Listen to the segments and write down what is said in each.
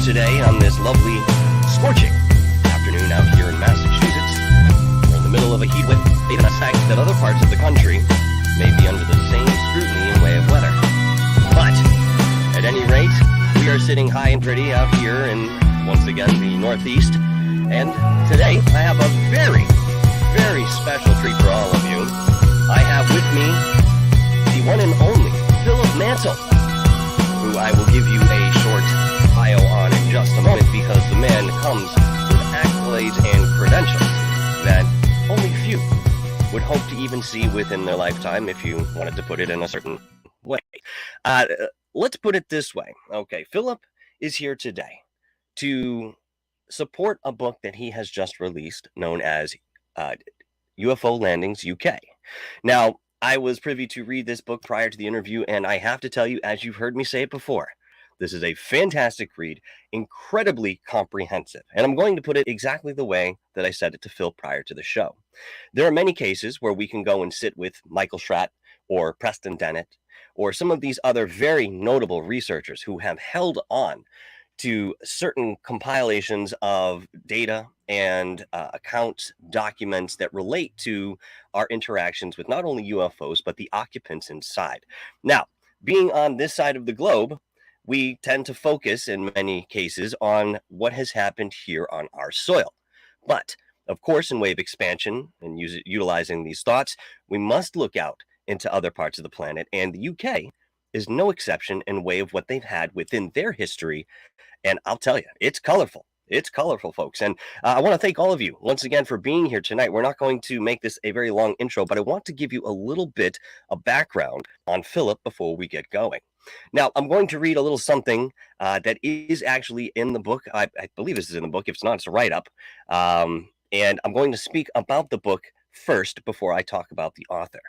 today on this lovely, scorching afternoon out here in Massachusetts. We're in the middle of a heat wave, even a fact that other parts of the country may be under the same scrutiny in way of weather. But, at any rate, we are sitting high and pretty out here in, once again, the Northeast. And today, I have a very, very special treat for all of you. I have with me the one and only Philip Mantle, who I will give you a short bio on in just a moment, because the man comes with accolades and credentials that only few would hope to even see within their lifetime, if you wanted to put it in a certain way. Let's put it this way. Okay, Philip is here today to support a book that he has just released known as UFO Landings UK. Now, I was privy to read this book prior to the interview, and I have to tell you, as you've heard me say it before, this is a fantastic read, incredibly comprehensive, and I'm going to put it exactly the way that I said it to Phil prior to the show. There are many cases where we can go and sit with Michael Schratt or Preston Dennett or some of these other very notable researchers who have held on to certain compilations of data and accounts, documents that relate to our interactions with not only UFOs, but the occupants inside. Now, being on this side of the globe, we tend to focus in many cases on what has happened here on our soil. But, of course, in way of expansion and utilizing these thoughts, we must look out into other parts of the planet, and the UK is no exception in way of what they've had within their history. And I'll tell you, it's colorful. It's colorful, folks. And I want to thank all of you once again for being here tonight. We're not going to make this a very long intro, but I want to give you a little bit of background on Philip before we get going. Now, I'm going to read a little something that is actually in the book. I believe this is in the book. If it's not, it's a write-up. And I'm going to speak about the book first before I talk about the author.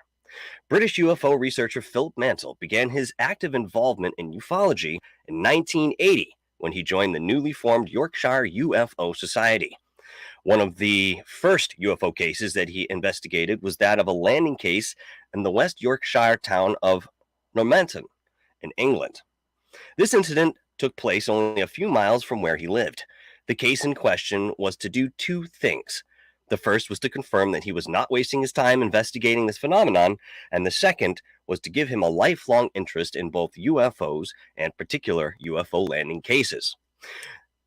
British UFO researcher Philip Mantle began his active involvement in ufology in 1980 when he joined the newly formed Yorkshire UFO Society. One of the first UFO cases that he investigated was that of a landing case in the West Yorkshire town of Normanton in England. This incident took place only a few miles from where he lived. The case in question was to do two things. The first was to confirm that he was not wasting his time investigating this phenomenon, and the second was to give him a lifelong interest in both UFOs and particular UFO landing cases.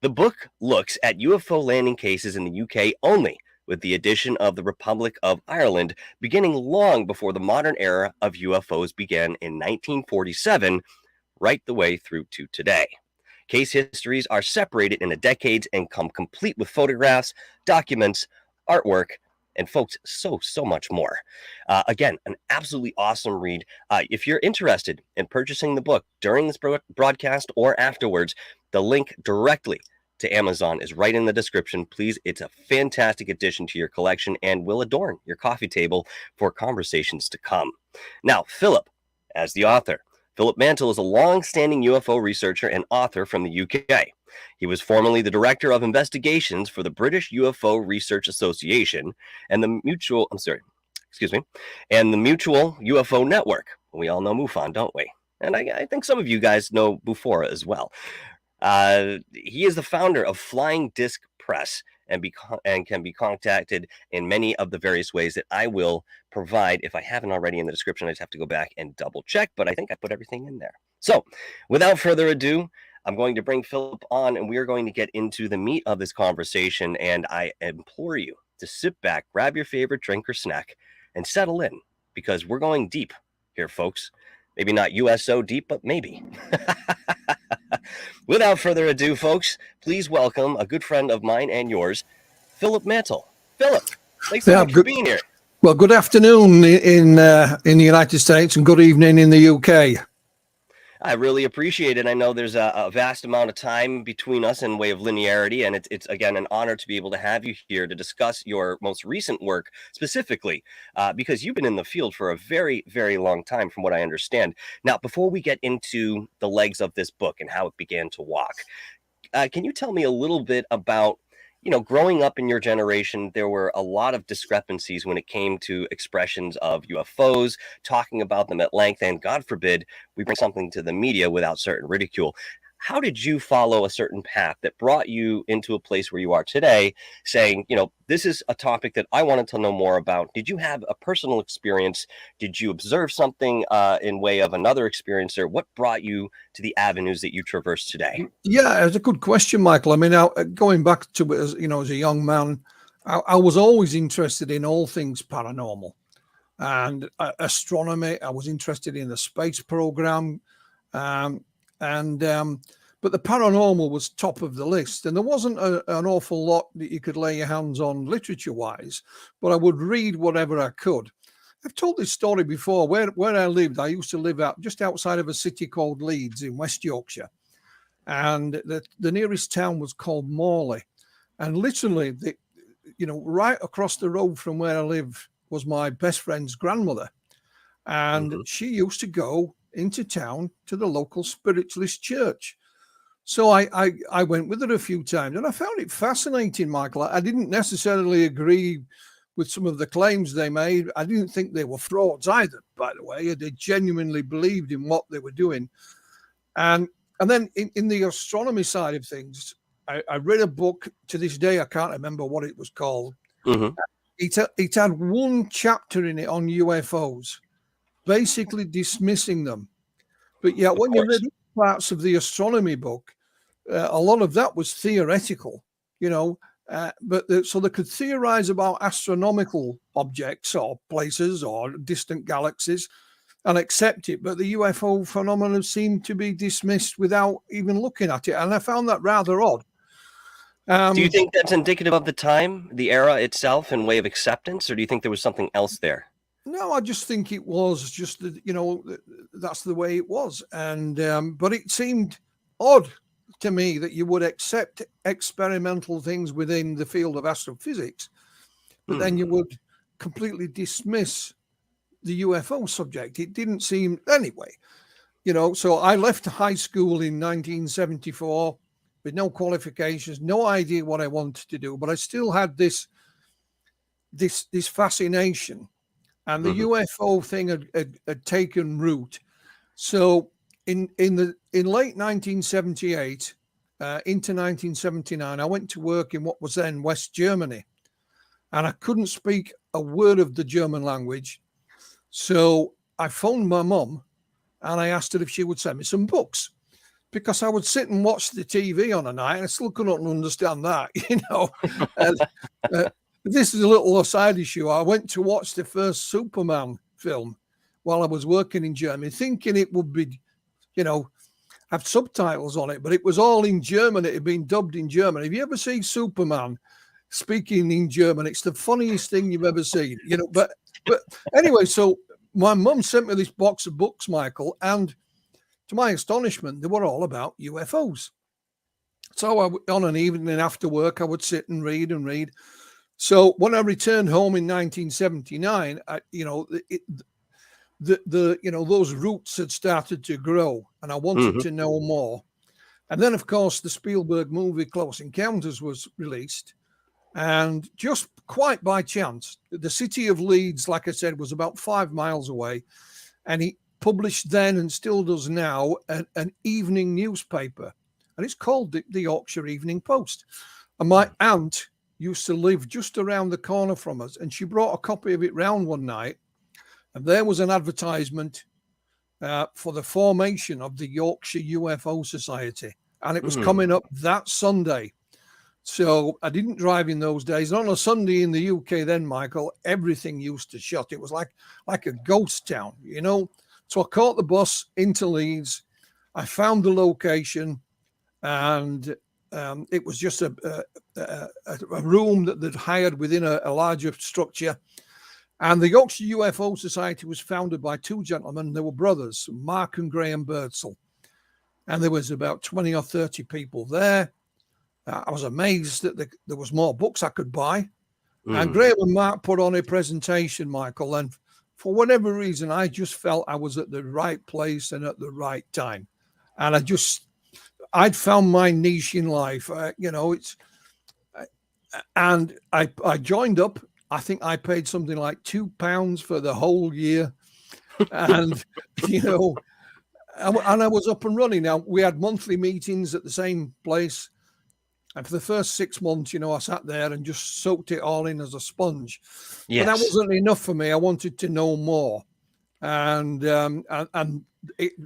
The book looks at UFO landing cases in the UK only, with the addition of the Republic of Ireland beginning long before the modern era of UFOs began in 1947, right the way through to today. Case histories are separated into decades and come complete with photographs, documents, artwork, and folks, so much more. Again, an absolutely awesome read. If you're interested in purchasing the book during this broadcast or afterwards, the link directly to Amazon is right in the description. Please, it's a fantastic addition to your collection and will adorn your coffee table for conversations to come. Now, Philip, as the author, Philip Mantle is a long-standing UFO researcher and author from the UK. He was formerly the Director of Investigations for the British UFO Research Association and the Mutual UFO Network. We all know MUFON, don't we? And I think some of you guys know Bufora as well. He is the founder of Flying Disc Press and can be contacted in many of the various ways that I will provide. If I haven't already in the description, I just have to go back and double check, but I think I put everything in there. So without further ado, I'm going to bring Philip on, and we are going to get into the meat of this conversation. And I implore you to sit back, grab your favorite drink or snack, and settle in, because we're going deep here, folks. Maybe not USO deep, but maybe. Without further ado, folks, please welcome a good friend of mine and yours, Philip Mantle. Philip, thanks so much for being here. Well, good afternoon in the United States and good evening in the UK. I really appreciate it. I know there's a vast amount of time between us in way of linearity, and it's again an honor to be able to have you here to discuss your most recent work specifically, because you've been in the field for a very, very long time, from what I understand. Now, before we get into the legs of this book and how it began to walk, can you tell me a little bit about, growing up in your generation, there were a lot of discrepancies when it came to expressions of UFOs, talking about them at length, and God forbid we bring something to the media without certain ridicule. how did you follow a certain path that brought you into a place where you are today, saying, this is a topic that I wanted to know more about? Did you have a personal experience? Did you observe something in way of another experiencer? What brought you to the avenues that you traverse today? Yeah, it's a good question, Michael. I mean, going back to, as a young man, I was always interested in all things paranormal and astronomy. I was interested in the space program. But the paranormal was top of the list, and there wasn't an awful lot that you could lay your hands on literature wise, but I would read whatever I could. I've told this story before. Where I lived, I used to live out just outside of a city called Leeds in West Yorkshire, and the nearest town was called Mobley, and literally right across the road from where I live was my best friend's grandmother, and she used to go into town to the local spiritualist church. So I went with her a few times, and I found it fascinating, Michael. I didn't necessarily agree with some of the claims they made. I didn't think they were frauds either, by the way. They genuinely believed in what they were doing. And then in the astronomy side of things, I read a book. To this day, I can't remember what it was called. It had one chapter in it on UFOs, basically dismissing them. But yet, when you read parts of the astronomy book, a lot of that was theoretical, so they could theorize about astronomical objects or places or distant galaxies and accept it. But the UFO phenomenon seemed to be dismissed without even looking at it. And I found that rather odd. Do you think that's indicative of the time, the era itself, and way of acceptance, or do you think there was something else there? No, I just think it was just that's the way it was, and but it seemed odd to me that you would accept experimental things within the field of astrophysics, but then you would completely dismiss the UFO subject. It didn't seem anyway, So I left high school in 1974 with no qualifications, no idea what I wanted to do, but I still had this fascination. And the UFO thing had taken root. So in late 1978 into 1979, I went to work in what was then West Germany, and I couldn't speak a word of the German language. So I phoned my mum, and I asked her if she would send me some books, because I would sit and watch the TV on a night, and I still couldn't understand that, This is a little aside issue. I went to watch the first Superman film while I was working in Germany, thinking it would be, have subtitles on it, but it was all in German. It had been dubbed in German. If you ever see Superman speaking in German, it's the funniest thing you've ever seen, But anyway, so my mum sent me this box of books, Michael, and to my astonishment, they were all about UFOs. So on an evening after work, I would sit and read and read. So when I returned home in 1979, those roots had started to grow, and I wanted to know more. And then, of course, the Spielberg movie Close Encounters was released, and just quite by chance, the city of Leeds, like I said, was about 5 miles away, and he published then and still does now an evening newspaper, and it's called the Yorkshire Evening Post. And my aunt used to live just around the corner from us, and she brought a copy of it round one night, and there was an advertisement for the formation of the Yorkshire UFO Society, and it was coming up that Sunday. So I didn't drive in those days. And on a Sunday in the UK then, Michael, everything used to shut. It was like a ghost town, So I caught the bus into Leeds. I found the location, and it was just a room that they'd hired within a larger structure. And the Yorkshire UFO Society was founded by two gentlemen. They were brothers, Mark and Graham Birdsall. And there was about 20 or 30 people there. I was amazed that there was more books I could buy. And Graham and Mark put on a presentation, Michael. And for whatever reason, I just felt I was at the right place and at the right time. And I'd found my niche in life, and I joined up. I think I paid something like £2 for the whole year. And, And I was up and running. Now, we had monthly meetings at the same place. And for the first 6 months, I sat there and just soaked it all in as a sponge. Yes. But that wasn't enough for me. I wanted to know more. And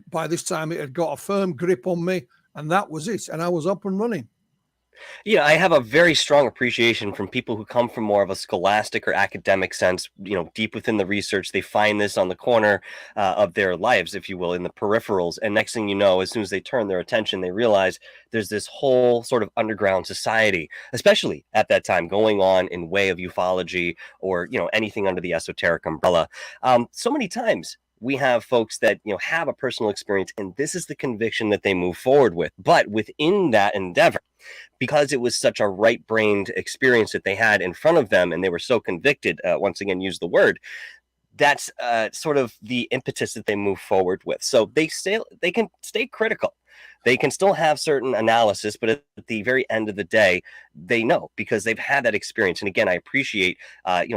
by this time, it had got a firm grip on me. And that was it. And I was up and running. Yeah, I have a very strong appreciation from people who come from more of a scholastic or academic sense, deep within the research. They find this on the corner of their lives, if you will, in the peripherals. And next thing you know, as soon as they turn their attention, they realize there's this whole sort of underground society, especially at that time, going on in way of ufology or, anything under the esoteric umbrella. So many times we have folks that, have a personal experience, and this is the conviction that they move forward with. But within that endeavor, because it was such a right-brained experience that they had in front of them, and they were so convicted, once again, use the word, that's sort of the impetus that they move forward with. So they can stay critical. They can still have certain analysis, but at the very end of the day, they know because they've had that experience. And again, I appreciate,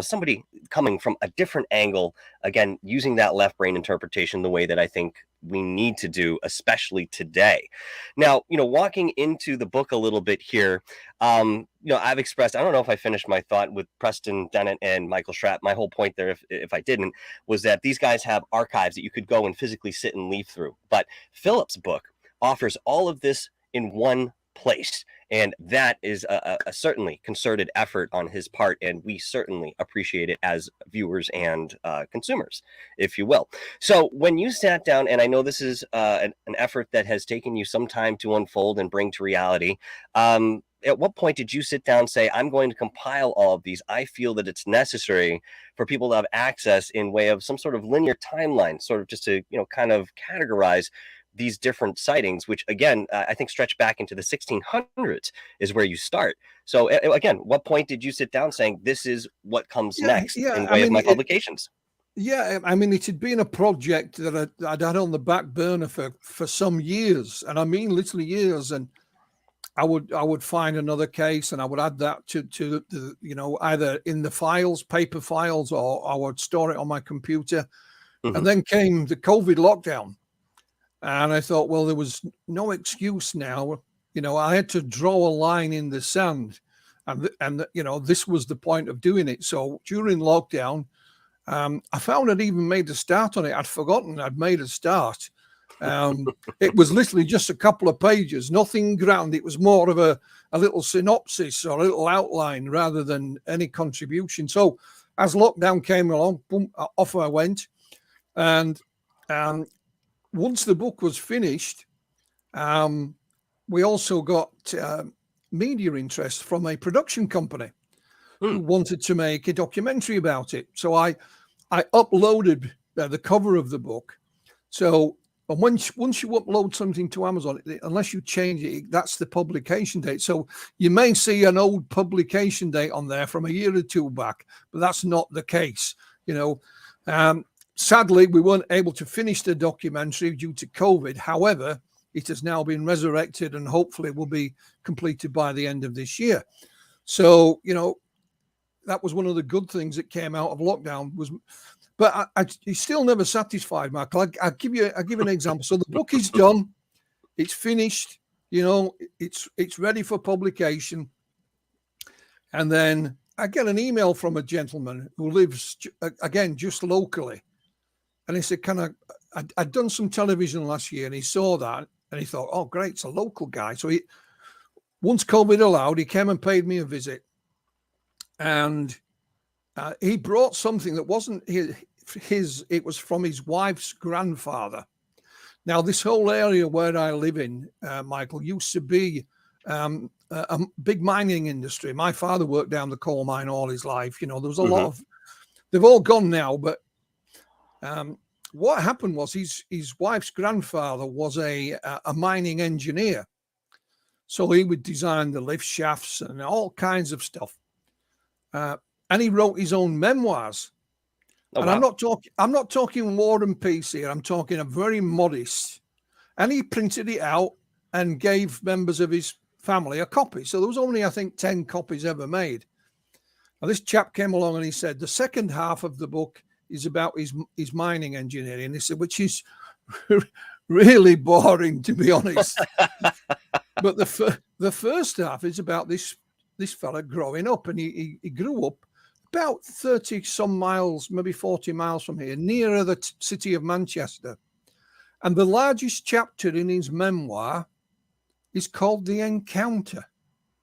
somebody coming from a different angle, again, using that left brain interpretation the way that I think we need to do, especially today. Now, walking into the book a little bit here, I've expressed, I don't know if I finished my thought with Preston Dennett and Michael Schrapp. My whole point there, if I didn't, was that these guys have archives that you could go and physically sit and leaf through. But Philip's book offers all of this in one place. And that is a certainly concerted effort on his part. And we certainly appreciate it as viewers and consumers, if you will. So when you sat down, and I know this is an effort that has taken you some time to unfold and bring to reality, at what point did you sit down and say, I'm going to compile all of these? I feel that it's necessary for people to have access in way of some sort of linear timeline, sort of just to, kind of categorize these different sightings, which again, I think stretch back into the 1600s is where you start. So again, what point did you sit down saying this is what comes next in way of my publications? It had been a project that I'd had on the back burner for some years, and I mean literally years. And I would find another case, and I would add that to the, either in the files, paper files, or I would store it on my computer. Mm-hmm. And then came the COVID lockdown. And I thought, well, there was no excuse now. I had to draw a line in the sand, and this was the point of doing it. So during lockdown, I found I'd even made a start on it. I'd forgotten I'd made a start. It was literally just a couple of pages, nothing grand. It was more of a little synopsis or a little outline rather than any contribution. So as lockdown came along, boom, off I went. And once the book was finished, we also got media interest from a production company who wanted to make a documentary about it. So I uploaded the cover of the book. So once you upload something to Amazon, unless you change it, that's the publication date. So you may see an old publication date on there from a year or two back, but that's not the case. Sadly, we weren't able to finish the documentary due to COVID. However, it has now been resurrected and hopefully will be completed by the end of this year. So, that was one of the good things that came out of lockdown. But he's still never satisfied, Michael. I'll give you an example. So the book is done. It's finished. It's ready for publication. And then I get an email from a gentleman who lives, again, just locally. And he said, I'd done some television last year, and he saw that, and he thought, oh, great, it's a local guy. So once COVID allowed, he came and paid me a visit. And he brought something that wasn't his, it was from his wife's grandfather. Now, this whole area where I live in, Michael, used to be a big mining industry. My father worked down the coal mine all his life. There was a lot of, they've all gone now, but what happened was his wife's grandfather was a mining engineer. So he would design the lift shafts and all kinds of stuff. And he wrote his own memoirs. Oh, and wow. I'm not talking War and Peace here. I'm talking a very modest. And he printed it out and gave members of his family a copy. So there was only, I think, 10 copies ever made. Now, this chap came along and he said, the second half of the book is about his mining engineering. He said, which is really boring, to be honest. But the first half is about this fella growing up, and he grew up about 30 some miles, maybe 40 miles from here, nearer the city of Manchester. And the largest chapter in his memoir is called The Encounter.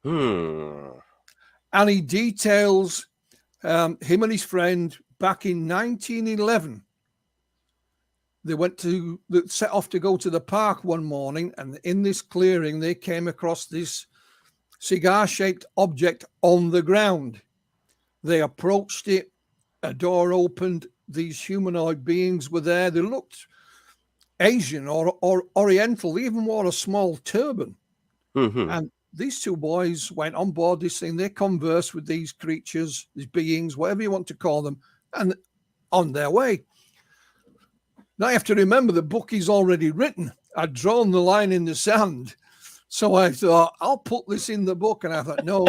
And he details him and his friend back in 1911. They set off to go to the park one morning, and in this clearing, they came across this cigar-shaped object on the ground. They approached it, a door opened, these humanoid beings were there. They looked Asian or Oriental. They even wore a small turban. And these two boys went on board this thing. They conversed with these creatures, these beings, whatever you want to call them, and on their way. Now you have to remember the book is already written. I'd drawn the line in the sand. So I thought, I'll put this in the book. And I thought, no,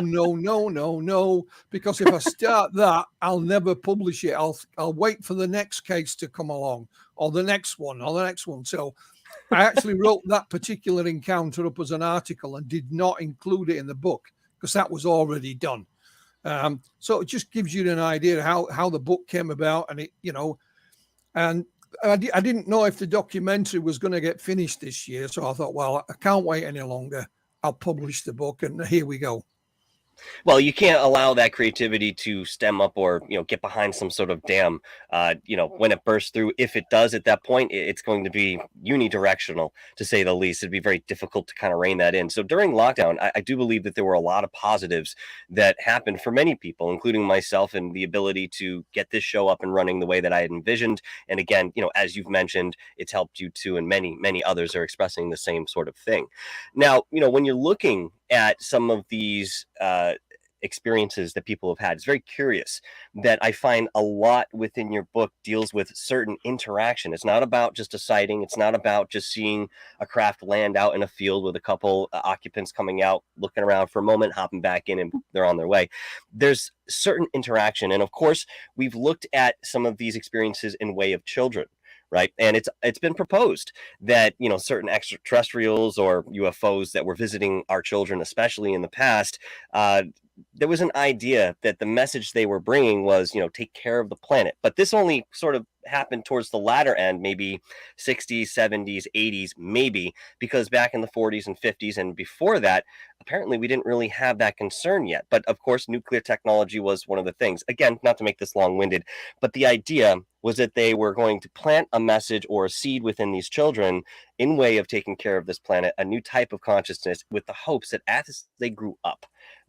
because if I start that, I'll never publish it. I'll wait for the next case to come along, or the next one, or the next one. So I actually wrote that particular encounter up as an article and did not include it in the book because that was already done. So it just gives you an idea how the book came about, and and I didn't know if the documentary was going to get finished this year. So I thought, well, I can't wait any longer. I'll publish the book, and here we go. Well, you can't allow that creativity to stem up or, get behind some sort of dam, when it bursts through. If it does at that point, it's going to be unidirectional, to say the least. It'd be very difficult to kind of rein that in. So during lockdown, I do believe that there were a lot of positives that happened for many people, including myself, and the ability to get this show up and running the way that I had envisioned. And again, as you've mentioned, it's helped you too, and many, many others are expressing the same sort of thing. Now, when you're looking at some of these experiences that people have had, it's very curious that I find a lot within your book deals with certain interaction. It's not about just a sighting. It's not about just seeing a craft land out in a field with a couple occupants coming out, looking around for a moment, hopping back in, and they're on their way. There's certain interaction. And of course, we've looked at some of these experiences in way of children. Right. And it's been proposed that, certain extraterrestrials or UFOs that were visiting our children, especially in the past, there was an idea that the message they were bringing was, take care of the planet. But this only sort of happened towards the latter end, maybe 60s, 70s, 80s, maybe, because back in the 40s and 50s and before that, apparently we didn't really have that concern yet. But of course, nuclear technology was one of the things. Again, not to make this long-winded, but the idea was that they were going to plant a message or a seed within these children in way of taking care of this planet, a new type of consciousness, with the hopes that as they grew up,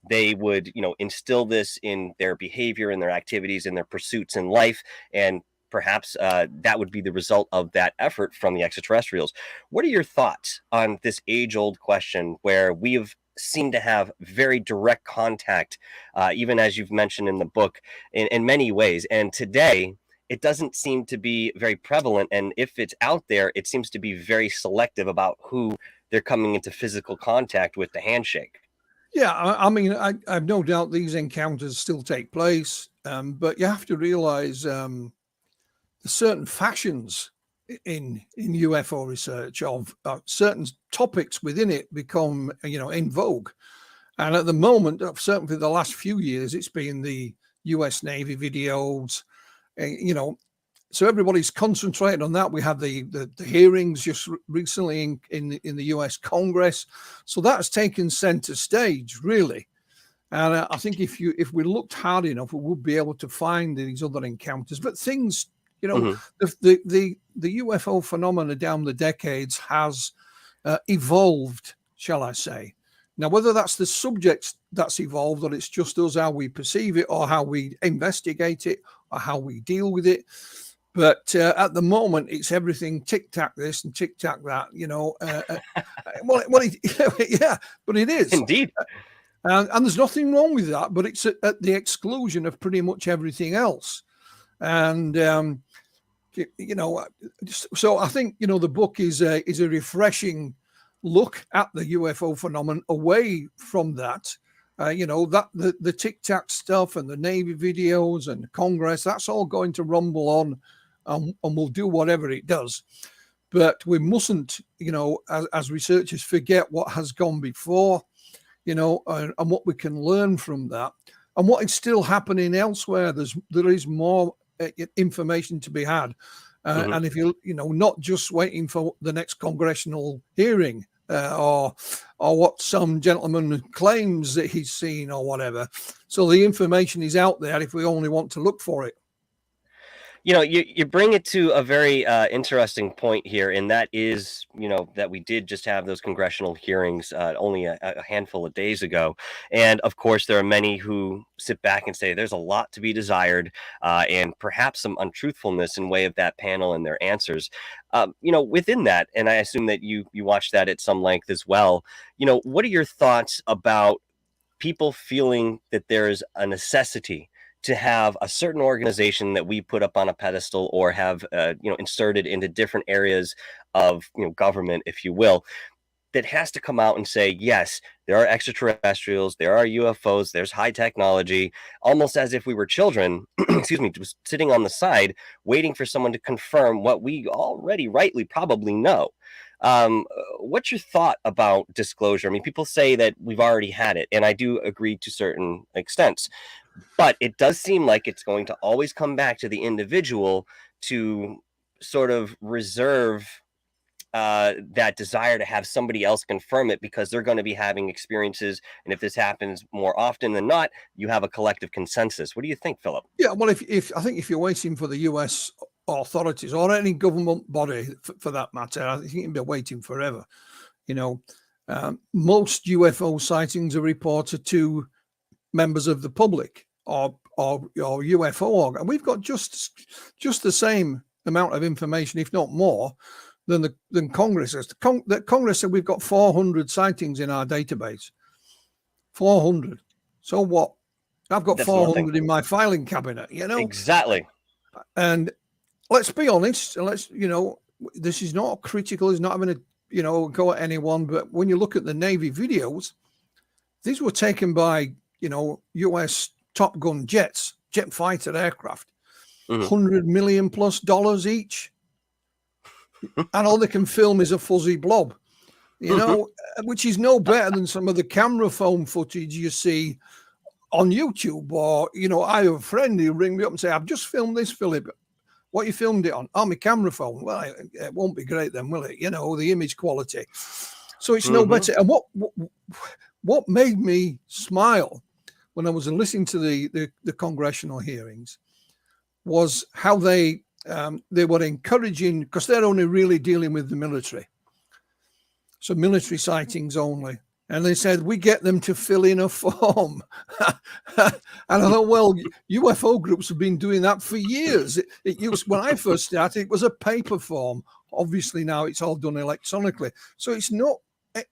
they would, instill this in their behavior, in their activities, in their pursuits in life, and perhaps that would be the result of that effort from the extraterrestrials. What are your thoughts on this age-old question where we've seem to have very direct contact, even as you've mentioned in the book, in many ways, and today it doesn't seem to be very prevalent, and if it's out there, it seems to be very selective about who they're coming into physical contact with, the handshake. Yeah, I mean, I've no doubt these encounters still take place, but you have to realize the certain fashions in UFO research of certain topics within it become, in vogue. And at the moment, certainly for the last few years, it's been the US Navy videos, so everybody's concentrated on that. We had the hearings just recently in the US Congress. So that's taken center stage, really. And I think if we looked hard enough, we would be able to find these other encounters. But things, the UFO phenomena down the decades has evolved, shall I say. Now, whether that's the subject that's evolved, or it's just us, how we perceive it, or how we investigate it, or how we deal with it. But at the moment, it's everything tic-tac this and tic-tac that, yeah, but it is. Indeed. And there's nothing wrong with that, but it's at the exclusion of pretty much everything else. And, so I think, the book is a refreshing look at the UFO phenomenon away from that. That the tic-tac stuff and the Navy videos and Congress, that's all going to rumble on and will do whatever it does. but we mustn't, as researchers, forget what has gone before, and what we can learn from that, and what is still happening elsewhere. There is more information to be had, and if not just waiting for the next congressional hearing or what some gentleman claims that he's seen or whatever. So the information is out there if we only want to look for it. You bring it to a very interesting point here, and that is, that we did just have those congressional hearings only a handful of days ago. And of course, there are many who sit back and say there's a lot to be desired and perhaps some untruthfulness in way of that panel and their answers. Within that, and I assume that you watched that at some length as well, what are your thoughts about people feeling that there is a necessity to have a certain organization that we put up on a pedestal or have, inserted into different areas of, government, if you will, that has to come out and say, yes, there are extraterrestrials, there are UFOs, there's high technology, almost as if we were children, excuse me, just sitting on the side, waiting for someone to confirm what we already rightly probably know. What's your thought about disclosure? I mean, people say that we've already had it, and I do agree to certain extents. But it does seem like it's going to always come back to the individual to sort of reserve that desire to have somebody else confirm it, because they're going to be having experiences. And if this happens more often than not, you have a collective consensus. What do you think, Philip? Yeah, well, I think if you're waiting for the US authorities or any government body for that matter, I think you'll be waiting forever. Most UFO sightings are reported to members of the public or UFO organ. We've got just the same amount of information, if not more, than Congress has. Congress said we've got 400 sightings in our database. 400. So what? I've got 400 in my filing cabinet. Exactly. And let's be honest. And this is not critical. It's not having a go at anyone. But when you look at the Navy videos, these were taken by US Top Gun jets, jet fighter aircraft, $100 million plus each. And all they can film is a fuzzy blob, which is no better than some of the camera phone footage you see on YouTube. Or, I have a friend who'll ring me up and say, I've just filmed this, Philip. What you filmed it on? Oh, my camera phone. Well, it won't be great then, will it? The image quality. So it's no better. And what made me smile when I was listening to the congressional hearings was how they were encouraging, because they're only really dealing with the military. So military sightings only. And they said, we get them to fill in a form. And I thought, well, UFO groups have been doing that for years. It used, when I first started, it was a paper form. Obviously now it's all done electronically. So it's not,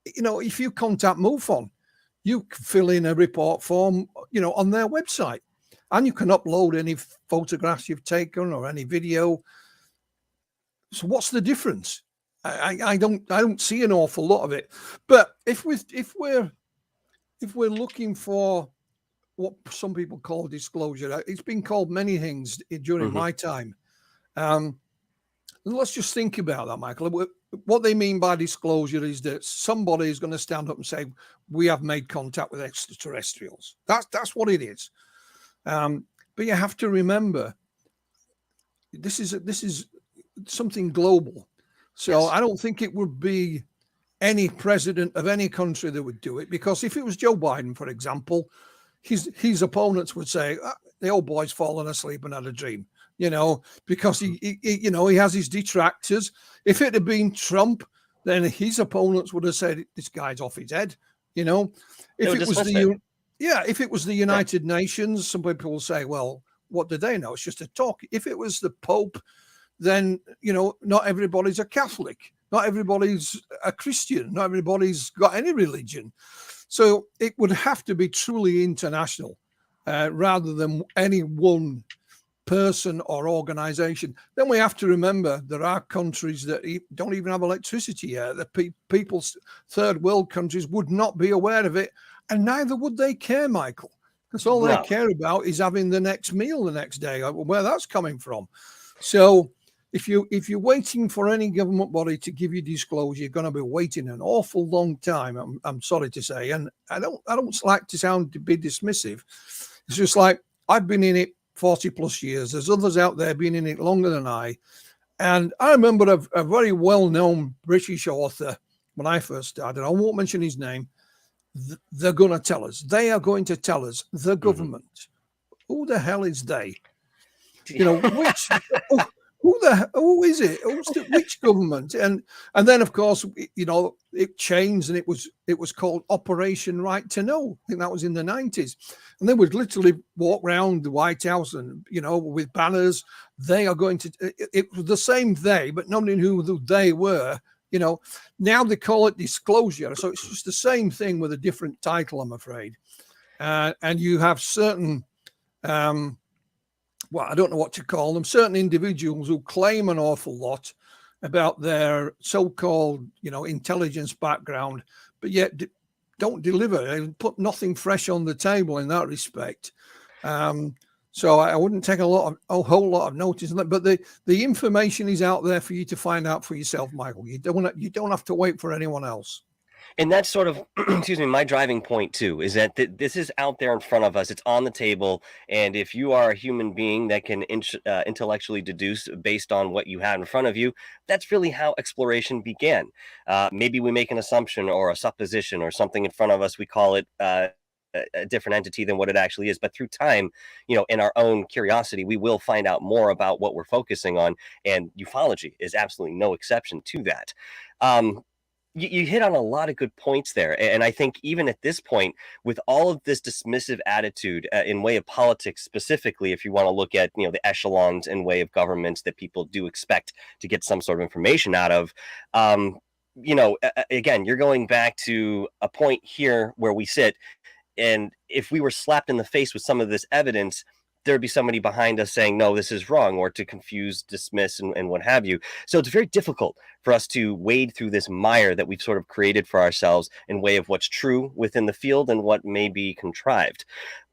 if you contact MUFON, you can fill in a report form, on their website. And you can upload any photographs you've taken or any video. So what's the difference? I don't see an awful lot of it. But if we're looking for what some people call disclosure, it's been called many things during my time. Let's just think about that, Michael. What they mean by disclosure is that somebody is going to stand up and say, we have made contact with extraterrestrials. That's what it is. But you have to remember, this is something global. So yes. I don't think it would be any president of any country that would do it, because if it was Joe Biden, for example, his opponents would say, the old boy's fallen asleep and had a dream, because he has his detractors. If it had been Trump, then his opponents would have said, this guy's off his head, If it was the United Nations, some people will say, well, what do they know? It's just a talk. If it was the Pope, then, not everybody's a Catholic. Not everybody's a Christian. Not everybody's got any religion. So it would have to be truly international rather than any one person or organization. Then we have to remember there are countries that don't even have electricity yet. The people's third world countries would not be aware of it. And neither would they care, Michael, because all they care about is having the next meal the next day, where that's coming from. So if you're waiting for any government body to give you disclosure, you're going to be waiting an awful long time. I'm sorry to say, and I don't like to sound to be dismissive. It's just like I've been in it 40 plus years. There's others out there been in it longer than I. And I remember a very well-known British author when I first started. I won't mention his name. They're going to tell us. They are going to tell us. The government. Mm-hmm. Who the hell is they? You know, which who is it? Which government? And then of course, you know, it changed and it was called Operation Right to Know. I think that was in the 90s. And they would literally walk around the White House and, you know, with banners. They are going to, it was the same they, but nobody knew who they were. You know, now they call it disclosure. So it's just the same thing with a different title, I'm afraid. And you have certain, well, I don't know what to call them, certain individuals who claim an awful lot about their so-called, you know, intelligence background, but yet don't deliver and put nothing fresh on the table in that respect. So I wouldn't take a whole lot of notice on that, but the information is out there for you to find out for yourself, Michael. You don't have to wait for anyone else. And that's sort of, excuse me, my driving point too, is that this is out there in front of us. It's on the table. And if you are a human being that can intellectually deduce based on what you have in front of you, that's really how exploration began. Maybe we make an assumption or a supposition or something in front of us. We call it a different entity than what it actually is. But through time, you know, in our own curiosity, we will find out more about what we're focusing on. And ufology is absolutely no exception to that. You hit on a lot of good points there. And I think even at this point, with all of this dismissive attitude in way of politics, specifically, if you want to look at, you know, the echelons and way of governments that people do expect to get some sort of information out of, you know, again, you're going back to a point here where we sit. And if we were slapped in the face with some of this evidence, there'd be somebody behind us saying, no, this is wrong, or to confuse, dismiss, and what have you. So it's very difficult for us to wade through this mire that we've sort of created for ourselves in way of what's true within the field and what may be contrived.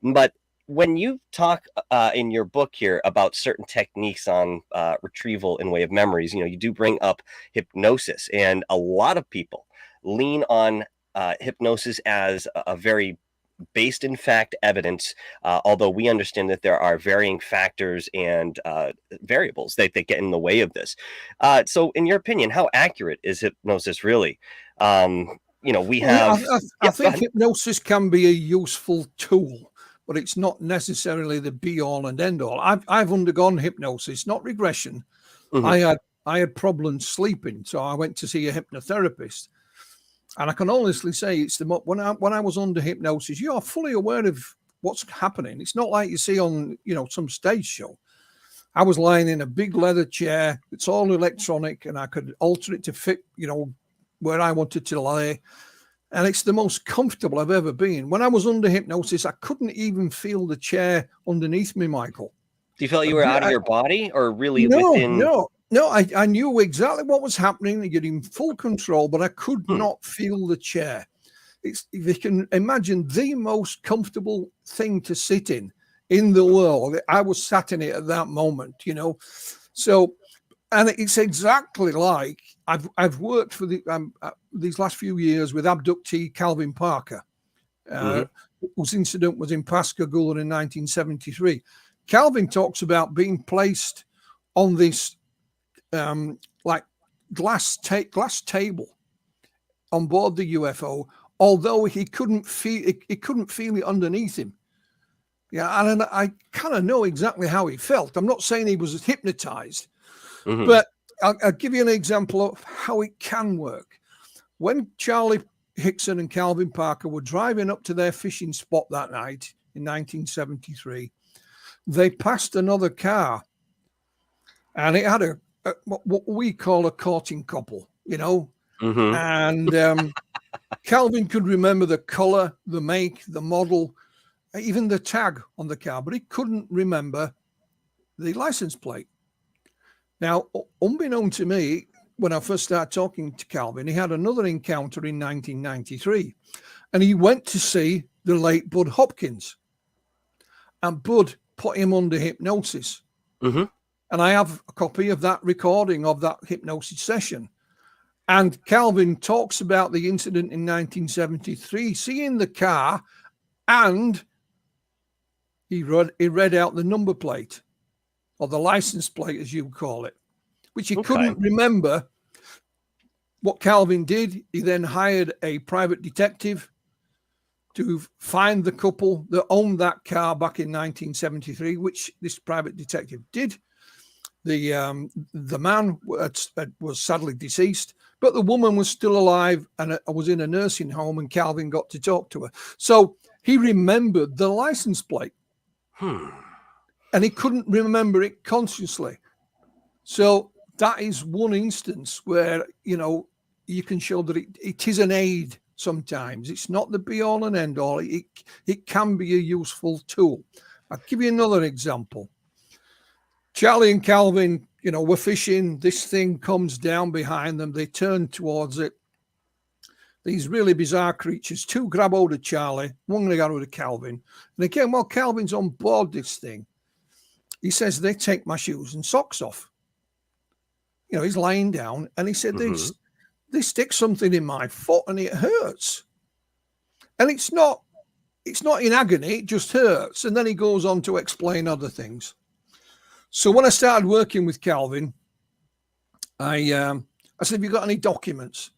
But when you talk in your book here about certain techniques on retrieval in way of memories, you know, you do bring up hypnosis, and a lot of people lean on hypnosis as a very based in fact evidence, although we understand that there are varying factors and variables that get in the way of this. So in your opinion, how accurate is hypnosis really? You know, we have... I think hypnosis can be a useful tool, but it's not necessarily the be all and end all. I've undergone hypnosis, not regression. Mm-hmm. I had problems sleeping, so I went to see a hypnotherapist. And I can honestly say it's when I was under hypnosis, you are fully aware of what's happening. It's not like you see on, you know, some stage show. I was lying in a big leather chair. It's all electronic, and I could alter it to fit, you know, where I wanted to lay. And it's the most comfortable I've ever been. When I was under hypnosis, I couldn't even feel the chair underneath me, Michael. Do you feel you were out of your body, or really within? No, I knew exactly what was happening. You're in full control, but I could not feel the chair. If you can imagine the most comfortable thing to sit in the world, I was sat in it at that moment, you know. So, and it's exactly like I've worked for these last few years with abductee Calvin Parker, whose incident was in Pascagoula in 1973. Calvin talks about being placed on this like glass table on board the UFO, although he couldn't feel it underneath him. Yeah, and I kind of know exactly how he felt. I'm not saying he was hypnotized, but I'll give you an example of how it can work. When Charlie Hickson and Calvin Parker were driving up to their fishing spot that night in 1973, they passed another car, and it had what we call a courting couple, you know, and Calvin could remember the color, the make, the model, even the tag on the car, but he couldn't remember the license plate. Now, unbeknown to me, when I first started talking to Calvin, he had another encounter in 1993, and he went to see the late Bud Hopkins, and Bud put him under hypnosis. And I have a copy of that recording of that hypnosis session. And Calvin talks about the incident in 1973, seeing the car, and he read out the number plate, or the license plate, as you call it, which he couldn't remember. What Calvin did, he then hired a private detective to find the couple that owned that car back in 1973, which this private detective did. The man was sadly deceased, but the woman was still alive and was in a nursing home, and Calvin got to talk to her. So he remembered the license plate. And he couldn't remember it consciously. So that is one instance where, you can show that it is an aid sometimes. It's not the be-all and end-all. It can be a useful tool. I'll give you another example. Charlie and Calvin, were fishing. This thing comes down behind them. They turn towards it. These really bizarre creatures, two grab hold of Charlie, one they got hold of Calvin. And again, while Calvin's on board this thing, he says, they take my shoes and socks off. He's lying down, and he said, they stick something in my foot and it hurts. And it's not in agony, it just hurts. And then he goes on to explain other things. So when I started working with Calvin, I said, have you got any documents?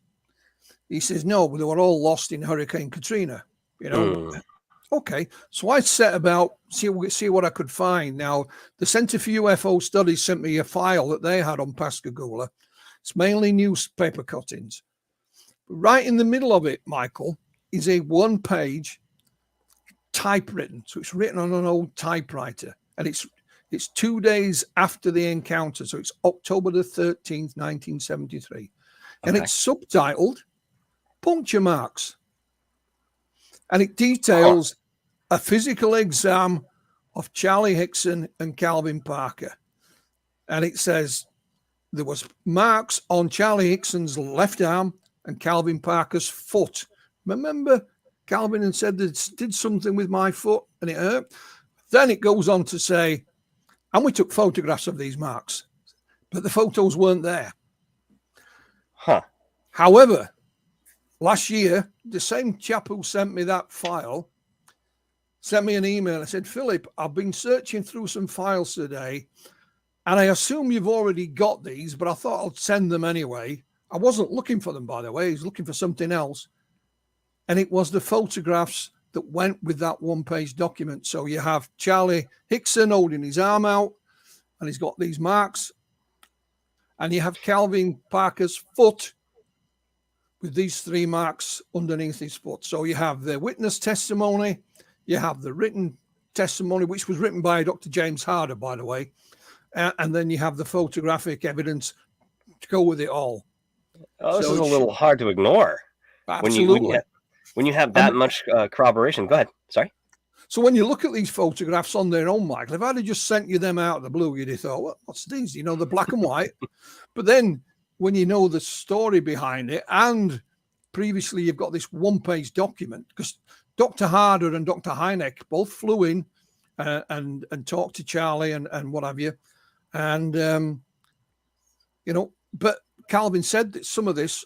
He says, no, but they were all lost in Hurricane Katrina. Okay, so I set about see what I could find. Now, the Center for UFO Studies sent me a file that they had on Pascagoula. It's mainly newspaper cuttings. Right in the middle of it, Michael, is a one-page typewritten. So it's written on an old typewriter, and it's 2 days after the encounter. So it's October the 13th, 1973, and it's subtitled "Puncture Marks," and it details a physical exam of Charlie Hickson and Calvin Parker. And it says there was marks on Charlie Hickson's left arm and Calvin Parker's foot. Remember, Calvin had said that did something with my foot and it hurt. Then it goes on to say, and we took photographs of these marks, but the photos weren't there. However, last year, the same chap who sent me that file sent me an email. I said, Philip, I've been searching through some files today, and I assume you've already got these, but I thought I'd send them anyway. I wasn't looking for them, by the way. I was looking for something else. And it was the photographs that went with that one-page document. So you have Charlie Hickson holding his arm out, and he's got these marks. And you have Calvin Parker's foot with these 3 marks underneath his foot. So you have the witness testimony, you have the written testimony, which was written by Dr. James Harder, by the way, and then you have the photographic evidence to go with it all. This is a little hard to ignore. Absolutely. When you have that much corroboration. Go ahead. Sorry. So when you look at these photographs on their own, Michael, if I'd have just sent you them out of the blue, you'd have thought, what's these? They're black and white. But then when you know the story behind it, and previously you've got this one-page document, because Dr. Harder and Dr. Hynek both flew in and talked to Charlie and what have you. And, but Calvin said that some of this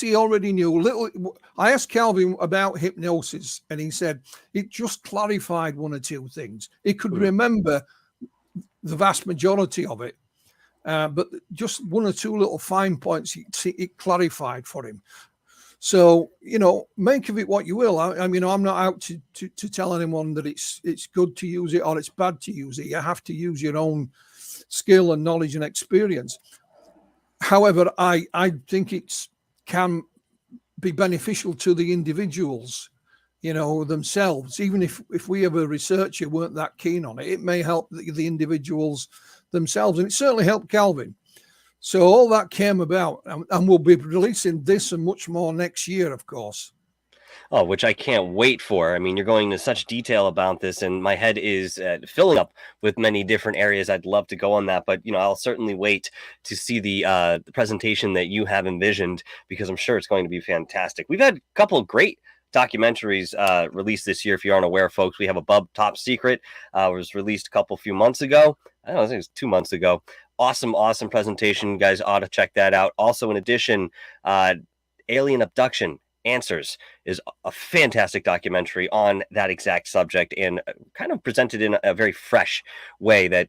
he already knew. I asked Calvin about hypnosis, and he said it just clarified 1 or 2 things. He could remember the vast majority of it. But just 1 or 2 little fine points, it clarified for him. So, make of it what you will. I'm not out to tell anyone that it's good to use it or it's bad to use it. You have to use your own skill and knowledge and experience. However, I think it can be beneficial to the individuals, themselves. Even if we have a researcher who weren't that keen on it, it may help the individuals themselves, and it certainly helped Calvin. So all that came about, and we'll be releasing this and much more next year, of course. Oh, which I can't wait for. I mean, you're going into such detail about this, and my head is filling up with many different areas. I'd love to go on that, but I'll certainly wait to see the presentation that you have envisioned, because I'm sure it's going to be fantastic. We've had a couple of great documentaries released this year. If you aren't aware, folks, we have Above Top Secret. Was released a few months ago. I think it was 2 months ago. Awesome presentation. You guys ought to check that out. Also, in addition, Alien Abduction Answers is a fantastic documentary on that exact subject, and kind of presented in a very fresh way that,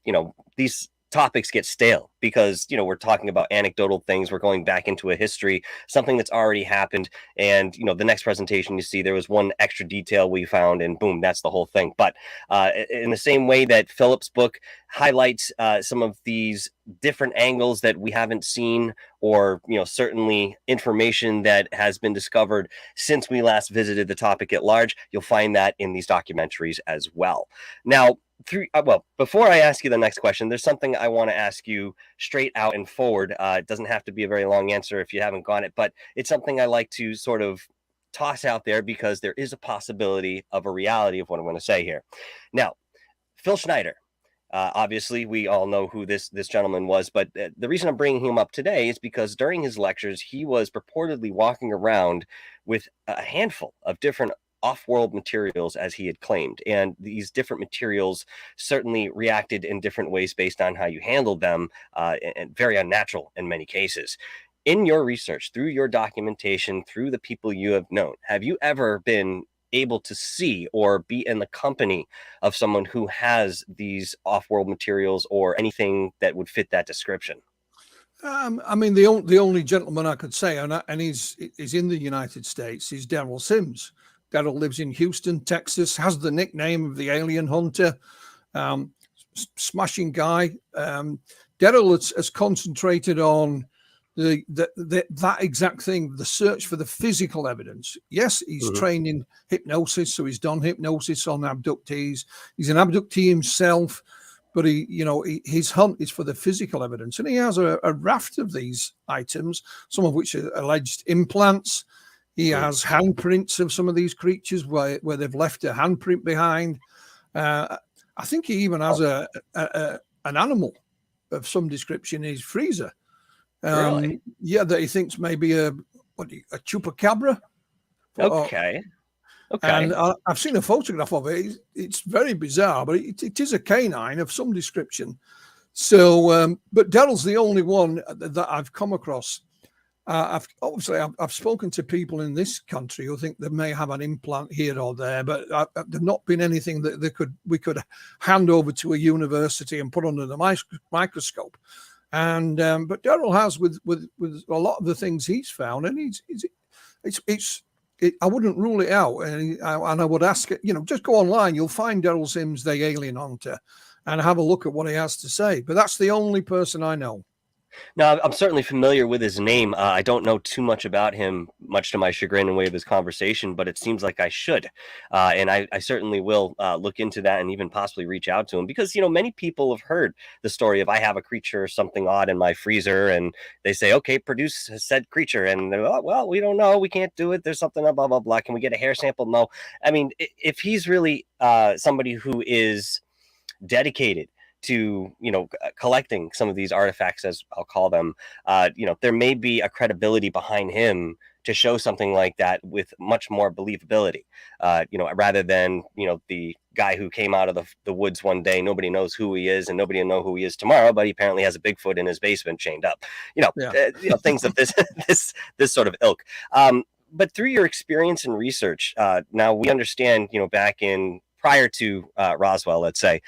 these topics get stale because, we're talking about anecdotal things. We're going back into a history, something that's already happened. And, the next presentation you see, there was one extra detail we found and boom, that's the whole thing. But in the same way that Philip's book highlights some of these different angles that we haven't seen, or, certainly information that has been discovered since we last visited the topic at large, you'll find that in these documentaries as well. Now, before I ask you the next question, there's something I want to ask you straight out and forward. It doesn't have to be a very long answer if you haven't got it, but it's something I like to sort of toss out there because there is a possibility of a reality of what I'm going to say here. Now, Phil Schneider, obviously we all know who this gentleman was, but the reason I'm bringing him up today is because during his lectures, he was purportedly walking around with a handful of different off-world materials, as he had claimed, and these different materials certainly reacted in different ways based on how you handled them, and very unnatural in many cases. In your research, through your documentation, through the people you have known, have you ever been able to see or be in the company of someone who has these off-world materials or anything that would fit that description? I mean, the only gentleman I could say, and he's in the United States, is Daryl Sims. Daryl lives in Houston, Texas, has the nickname of the Alien Hunter. Smashing guy. Daryl has concentrated on that exact thing, the search for the physical evidence. Yes, he's trained in hypnosis, so he's done hypnosis on abductees. He's an abductee himself, but his hunt is for the physical evidence, and he has a raft of these items, some of which are alleged implants. He has handprints of some of these creatures where they've left a handprint behind. I think he even has an animal of some description in his freezer. Really? Yeah, that he thinks maybe a chupacabra. Okay. And I've seen a photograph of it. It's very bizarre, but it is a canine of some description. So, but Daryl's the only one that I've come across. I've spoken to people in this country who think they may have an implant here or there, but there's not been anything that we could hand over to a university and put under the microscope. And but Daryl has with a lot of the things he's found, and I wouldn't rule it out, and I would ask it. Just go online, you'll find Daryl Sims, the Alien Hunter, and have a look at what he has to say. But that's the only person I know. Now, I'm certainly familiar with his name. I don't know too much about him, much to my chagrin in way of his conversation, but it seems like I should. And I certainly will look into that and even possibly reach out to him because, many people have heard the story of I have a creature or something odd in my freezer, and they say, okay, produce said creature. And they're, oh, well, we don't know. We can't do it. There's something, blah, blah, blah. Can we get a hair sample? No. I mean, if he's really somebody who is dedicated to collecting some of these artifacts, as I'll call them, there may be a credibility behind him to show something like that with much more believability, rather than the guy who came out of the woods one day, nobody knows who he is and nobody will know who he is tomorrow, but he apparently has a Bigfoot in his basement chained up, things of this sort of ilk. But through your experience and research, now we understand, back in prior to Roswell, let's say,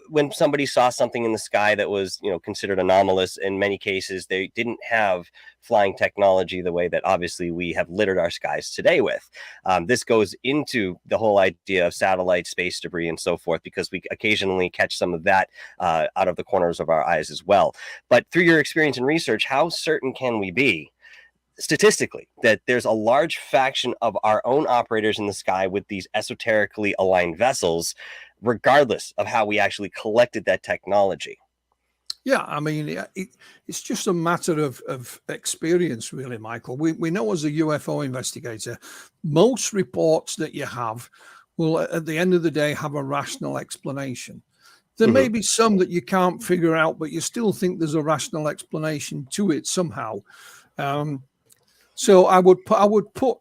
when somebody saw something in the sky that was, considered anomalous, in many cases, they didn't have flying technology the way that obviously we have littered our skies today with. This goes into the whole idea of satellite, space debris, and so forth, because we occasionally catch some of that out of the corners of our eyes as well. But through your experience and research, how certain can we be statistically that there's a large faction of our own operators in the sky with these esoterically aligned vessels, regardless of how we actually collected that technology? Yeah, I mean, it's just a matter of experience, really, Michael. We know as a UFO investigator, most reports that you have will, at the end of the day, have a rational explanation. There may be some that you can't figure out, but you still think there's a rational explanation to it somehow. So I would put,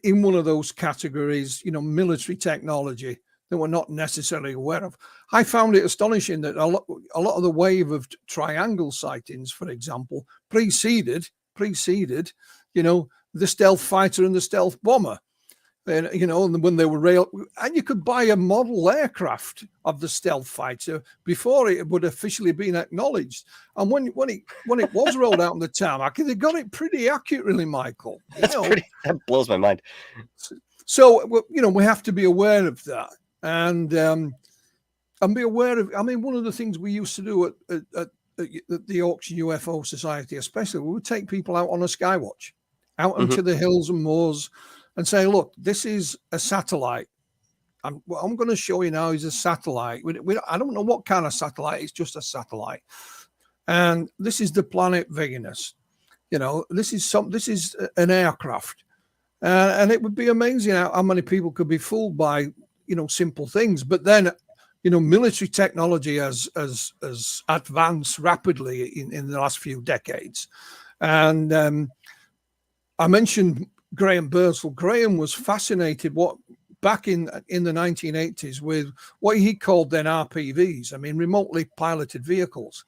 in one of those categories, military technology that we're not necessarily aware of. I found it astonishing that a lot of the wave of triangle sightings, for example, preceded, the stealth fighter and the stealth bomber. And, when they were and you could buy a model aircraft of the stealth fighter before it would officially been acknowledged. And when it was rolled out on the tarmac, they got it pretty accurately, Michael. That blows my mind. So, we have to be aware of that, and be aware of. I mean, one of the things we used to do at the Auction UFO Society, especially, we would take people out on a skywatch, out into the hills and moors, and say, look, this is a satellite. And what I'm going to show you now is a satellite. I don't know what kind of satellite. It's just a satellite. And this is the planet Venus. This is an aircraft. And it would be amazing how many people could be fooled by, simple things. But then, military technology has advanced rapidly in the last few decades. And I mentioned Graham Birdsall. Graham was fascinated back in the 1980s with what he called then RPVs. I mean, remotely piloted vehicles.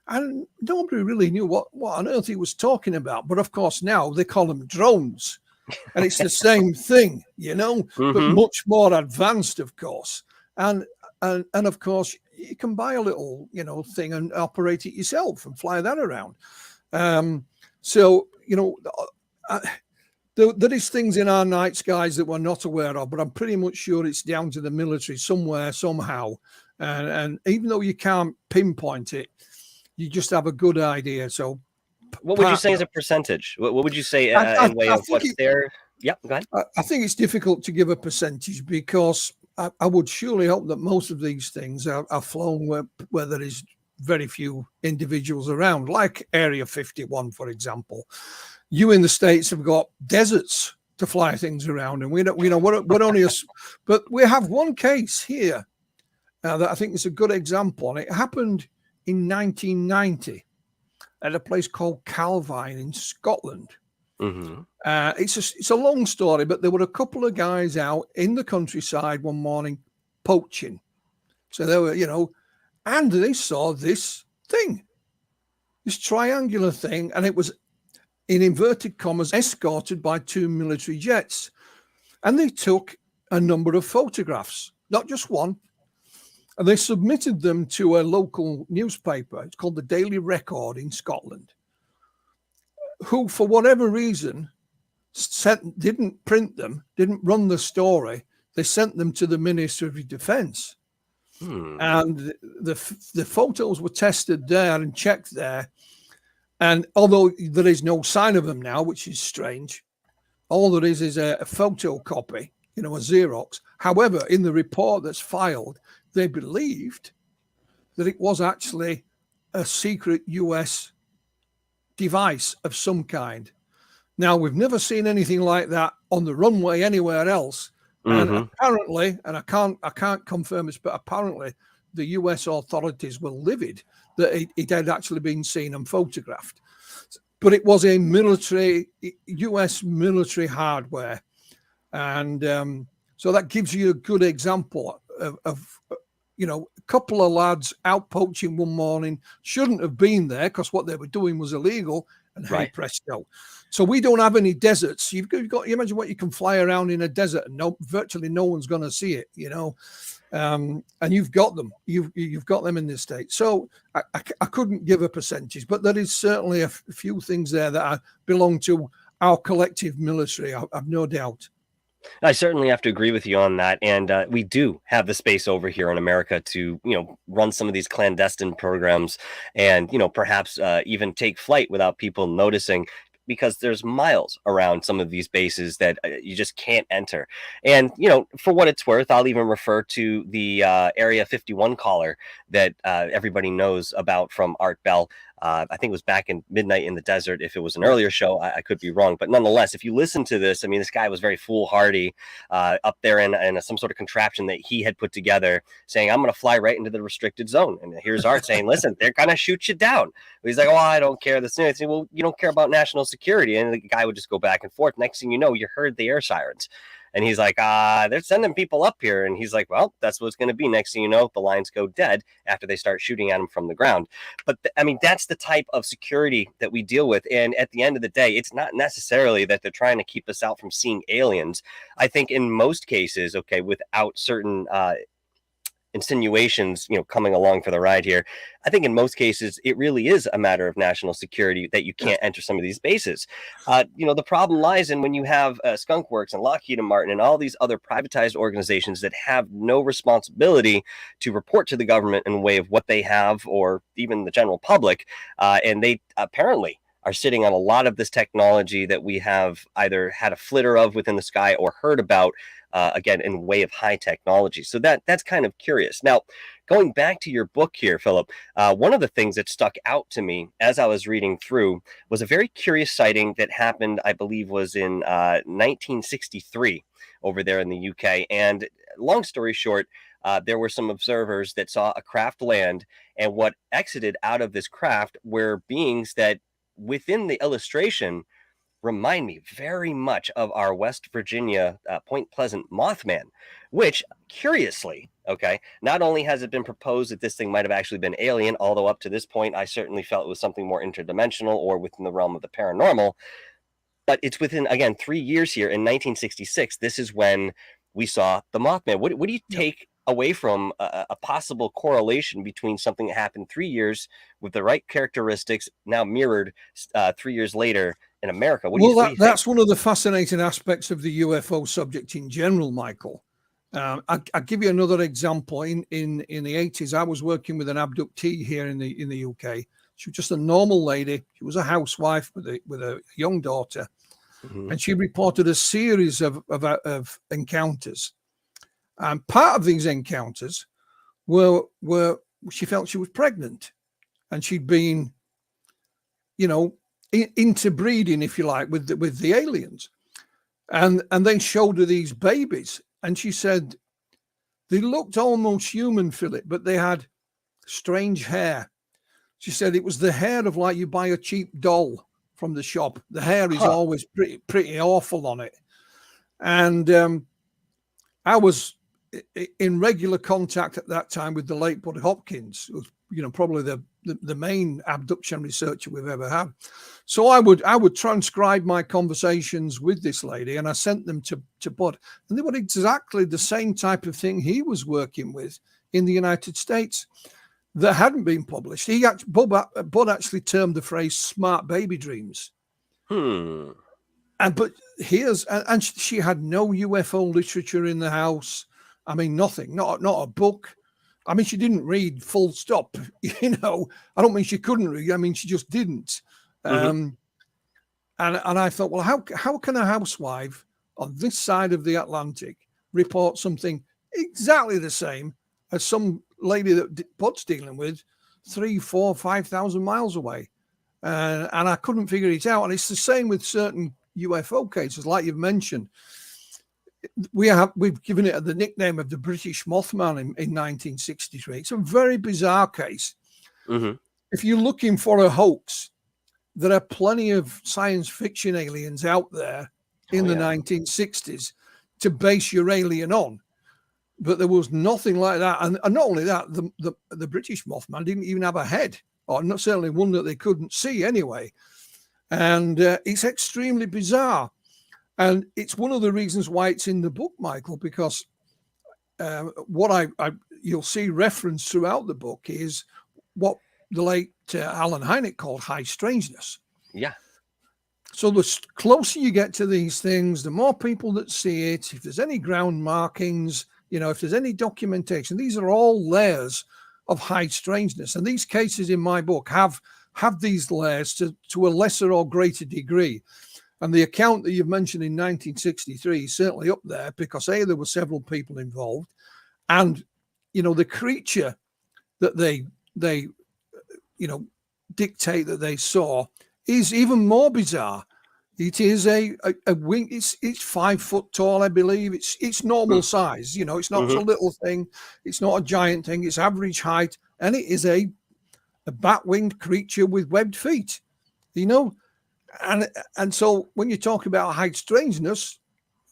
And nobody really knew what on earth he was talking about. But of course, now they call them drones. And it's the same thing, but much more advanced, of course. And of course, you can buy a little, thing and operate it yourself and fly that around. There is things in our night skies that we're not aware of, but I'm pretty much sure it's down to the military somewhere, somehow. And even though you can't pinpoint it, you just have a good idea. So what would you say is a percentage? What would you say in way of what's there? Yeah, go ahead. I think it's difficult to give a percentage because I would surely hope that most of these things are flown where there is very few individuals around, like Area 51, for example. You in the States have got deserts to fly things around, and we're only but we have one case here that I think is a good example, and it happened in 1990 at a place called Calvine in Scotland. It's a long story, but there were a couple of guys out in the countryside one morning poaching. So they were, and they saw this thing, this triangular thing, and it was, in inverted commas, escorted by 2 military jets. And they took a number of photographs, not just one. And they submitted them to a local newspaper. It's called the Daily Record in Scotland, who, for whatever reason, didn't print them, didn't run the story. They sent them to the Ministry of Defence. And the photos were tested there and checked there. And although there is no sign of them now, which is strange, all there is a photocopy, a Xerox. However, in the report that's filed, they believed that it was actually a secret US device of some kind. Now, we've never seen anything like that on the runway anywhere else. And apparently, and I can't confirm this, but apparently the US authorities were livid that it had actually been seen and photographed. But it was a US military hardware. And so that gives you a good example of a couple of lads out poaching one morning, shouldn't have been there because what they were doing was illegal, and hey presto. So we don't have any deserts. You imagine what you can fly around in a desert and virtually no one's going to see it, and you've got them. You've got them in this state. So I couldn't give a percentage, but there is certainly a few things there that belong to our collective military. I've no doubt. I certainly have to agree with you on that. And we do have the space over here in America to, run some of these clandestine programs and, perhaps even take flight without people noticing, because there's miles around some of these bases that you just can't enter. And, for what it's worth, I'll even refer to the Area 51 caller that everybody knows about from Art Bell. I think it was back in Midnight in the Desert. If it was an earlier show, I could be wrong. But nonetheless, if you listen to this, I mean, this guy was very foolhardy up there in some sort of contraption that he had put together, saying, I'm going to fly right into the restricted zone. And here's Art saying, listen, they're going to shoot you down. He's like, oh, I don't care. This thing. Well, you don't care about national security. And the guy would just go back and forth. Next thing you know, you heard the air sirens. And he's like, they're sending people up here. And he's like, well, that's what it's going to be. Next thing you know, the lines go dead after they start shooting at him from the ground. But I mean, that's the type of security that we deal with. And at the end of the day, it's not necessarily that they're trying to keep us out from seeing aliens. I think in most cases, okay, without certain insinuations, coming along for the ride here, I think in most cases it really is a matter of national security that you can't enter some of these bases. The problem lies in when you have Skunk Works and Lockheed and Martin and all these other privatized organizations that have no responsibility to report to the government in a way of what they have or even the general public, and they apparently are sitting on a lot of this technology that we have either had a flitter of within the sky or heard about, again, in way of high technology. So that's kind of curious. Now, going back to your book here, Philip, one of the things that stuck out to me as I was reading through was a very curious sighting that happened, I believe, was in 1963 over there in the UK. And long story short, there were some observers that saw a craft land, and what exited out of this craft were beings that within the illustration remind me very much of our West Virginia Point Pleasant Mothman, which curiously, okay, not only has it been proposed that this thing might have actually been alien, although up to this point, I certainly felt it was something more interdimensional or within the realm of the paranormal, but it's within, again, 3 years here in 1966. This is when we saw the Mothman. What do you take away from a possible correlation between something that happened 3 years with the right characteristics now mirrored 3 years later in America? That's one of the fascinating aspects of the UFO subject in general, Michael. I'll give you another example. In the 80s, I was working with an abductee here in the UK. She was just a normal lady. She was a housewife with a young daughter, and she reported a series of encounters. And part of these encounters were she felt she was pregnant, and she'd been, interbreeding, if you like, with the aliens, and they showed her these babies, and she said they looked almost human, Philip, but they had strange hair. She said it was the hair of like you buy a cheap doll from the shop. The hair is always pretty awful on it, and I was in regular contact at that time with the late Bud Hopkins, who was, probably the main abduction researcher we've ever had. So I would transcribe my conversations with this lady, and I sent them to Bud, and they were exactly the same type of thing he was working with in the United States that hadn't been published. Bud actually termed the phrase "smart baby dreams." And she had no UFO literature in the house. I mean, nothing, not a book. I mean, she didn't read, full stop. I don't mean she couldn't read. I mean, she just didn't. And I thought, well, how can a housewife on this side of the Atlantic report something exactly the same as some lady that Bud's dealing with 3,000, 4,000, 5,000 miles away? And I couldn't figure it out. And it's the same with certain UFO cases, like you've mentioned. We've given it the nickname of the British Mothman in 1963. It's a very bizarre case. If you're looking for a hoax, there are plenty of science fiction aliens out there in the 1960s to base your alien on, but there was nothing like that. And not only that, the British Mothman didn't even have a head, or not certainly one that they couldn't see anyway. And it's extremely bizarre. And it's one of the reasons why it's in the book, Michael, because what you'll see referenced throughout the book is what the late Alan Hynek called high strangeness. Yeah. So the closer you get to these things, the more people that see it, if there's any ground markings, if there's any documentation, these are all layers of high strangeness. And these cases in my book have these layers to a lesser or greater degree. And the account that you've mentioned in 1963 is certainly up there because there were several people involved, and the creature that they dictate that they saw is even more bizarre. It is a wing. It's 5 foot tall, I believe. It's normal size. You know, it's not a little thing. It's not a giant thing. It's average height, and it is a bat-winged creature with webbed feet. You know, and so when you talk about height strangeness,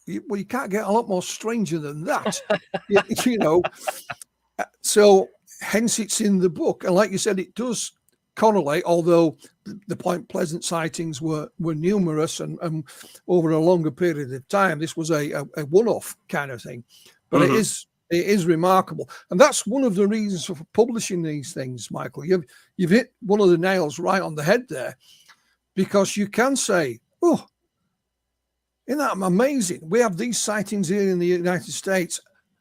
you can't get a lot more stranger than that. you know, so hence it's in the book, and like you said, it does correlate, although the Point Pleasant sightings were numerous and over a longer period of time. This was a one-off kind of thing, but it is remarkable, and that's one of the reasons for publishing these things, Michael. You've hit one of the nails right on the head there, because you can say, oh, isn't that amazing? We have these sightings here in the United States,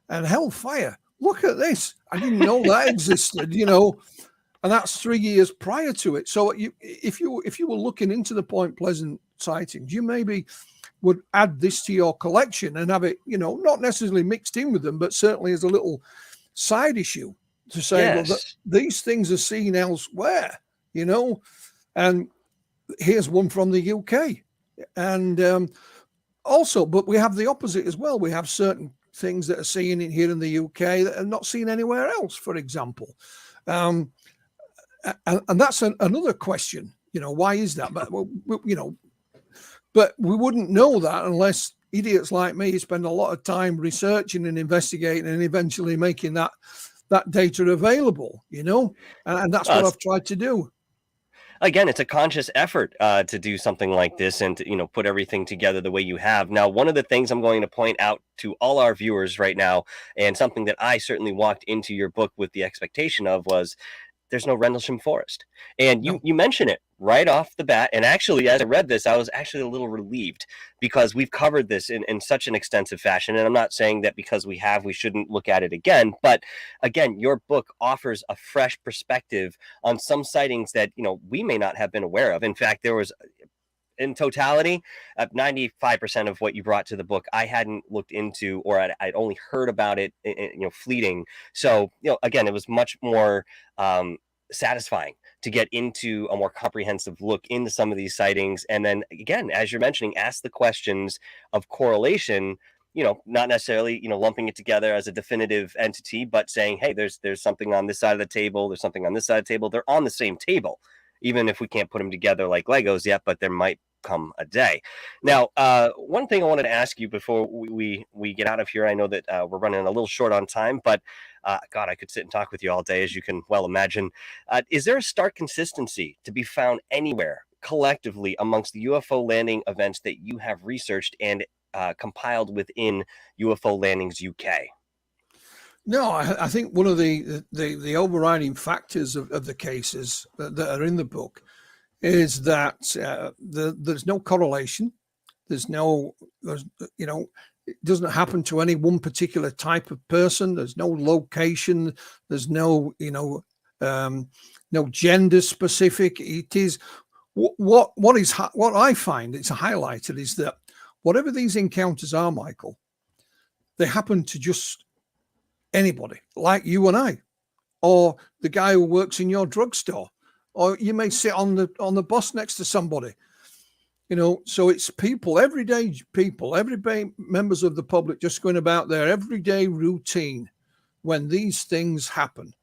and hellfire, look at this, I didn't know that existed, you know. And that's 3 years prior to it. So if you were looking into the Point Pleasant sightings, you maybe would add this to your collection and have it, you know, not necessarily mixed in with them, but certainly as a little side issue to say, well, these things are seen elsewhere, you know. And here's one from the UK. And also, but we have the opposite as well. We have certain things that are seen in here in the UK that are not seen anywhere else, for example. And that's another question, you know, why is that? But, you know, but we wouldn't know that unless idiots like me spend a lot of time researching and investigating and eventually making that data available, you know, and that's what I've tried to do. Again, it's a conscious effort to do something like this and to, you know, put everything together the way you have. Now, one of the things I'm going to point out to all our viewers right now, and something that I certainly walked into your book with the expectation of, was there's no Rendlesham Forest. And you mention it right off the bat. And actually, as I read this, I was actually a little relieved, because we've covered this in such an extensive fashion. And I'm not saying that because we shouldn't look at it again. But again, your book offers a fresh perspective on some sightings that, you know, we may not have been aware of. In fact, there was, in totality, 95% of what you brought to the book I hadn't looked into, or I'd only heard about it, you know, fleeting. So, you know, again, it was much more satisfying to get into a more comprehensive look into some of these sightings. And then again, as you're mentioning, ask the questions of correlation, you know, not necessarily, you know, lumping it together as a definitive entity, but saying, hey, there's something on this side of the table, there's something on this side of the table, they're on the same table, even if we can't put them together like Legos yet, but there might come a day. Now, one thing I wanted to ask you before we get out of here, I know that we're running a little short on time, but God, I could sit and talk with you all day, as you can well imagine. Is there a stark consistency to be found anywhere collectively amongst the UFO landing events that you have researched and compiled within UFO Landings UK? No, I think one of the overriding factors of the cases that are in the book is that there's no correlation. There's you know, it doesn't happen to any one particular type of person. There's no location. There's no, you know, no gender specific. It is what I find it's highlighted is that whatever these encounters are, Michael, they happen to just anybody like you and I, or the guy who works in your drugstore, or you may sit on the bus next to somebody, you know. So it's people, everyday members of the public, just going about their everyday routine when these things happen,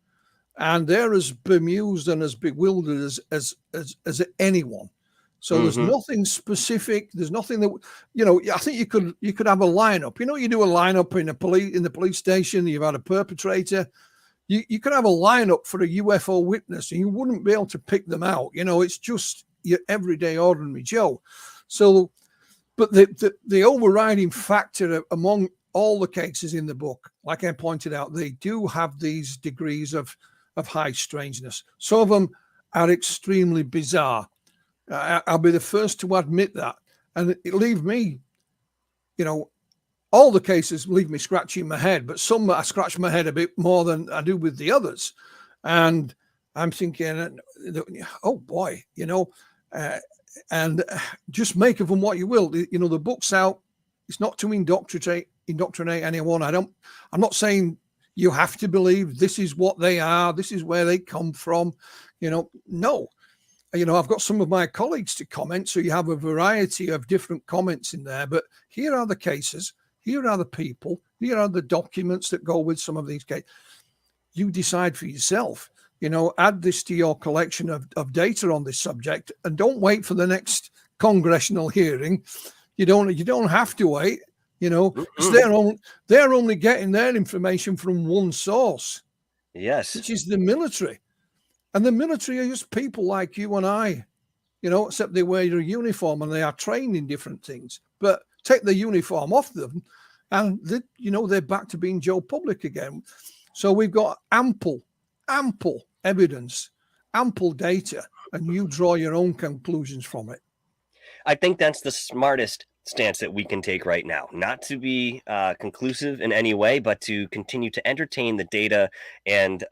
and they're as bemused and as bewildered as anyone. So there's nothing specific. There's nothing that, you know, I think you could have a lineup. You know, you do a lineup in the police station. You've had a perpetrator. You could have a lineup for a UFO witness, and you wouldn't be able to pick them out. You know, it's just your everyday ordinary Joe. So, but the overriding factor among all the cases in the book, like I pointed out, they do have these degrees of high strangeness. Some of them are extremely bizarre. I'll be the first to admit that. And it leaves me, you know, all the cases leave me scratching my head, but some I scratch my head a bit more than I do with the others. And I'm thinking, oh boy, you know, and just make of them what you will. You know, the book's out. It's not to indoctrinate anyone. I'm not saying you have to believe this is what they are, this is where they come from. You know, no. I've got some of my colleagues to comment, so you have a variety of different comments in there. But here are the cases, here are the people, here are the documents that go with some of these cases. You decide for yourself. Add this to your collection of data on this subject, and don't wait for the next congressional hearing. You don't have to wait. Because they're only getting their information from one source. Yes, which is the military. And the military are just people like you and I, except they wear a uniform and they are trained in different things. But take the uniform off them and, they're back to being Joe Public again. So we've got ample evidence, ample data, and you draw your own conclusions from it. I think that's the smartest stance that we can take right now, not to be conclusive in any way, but to continue to entertain the data and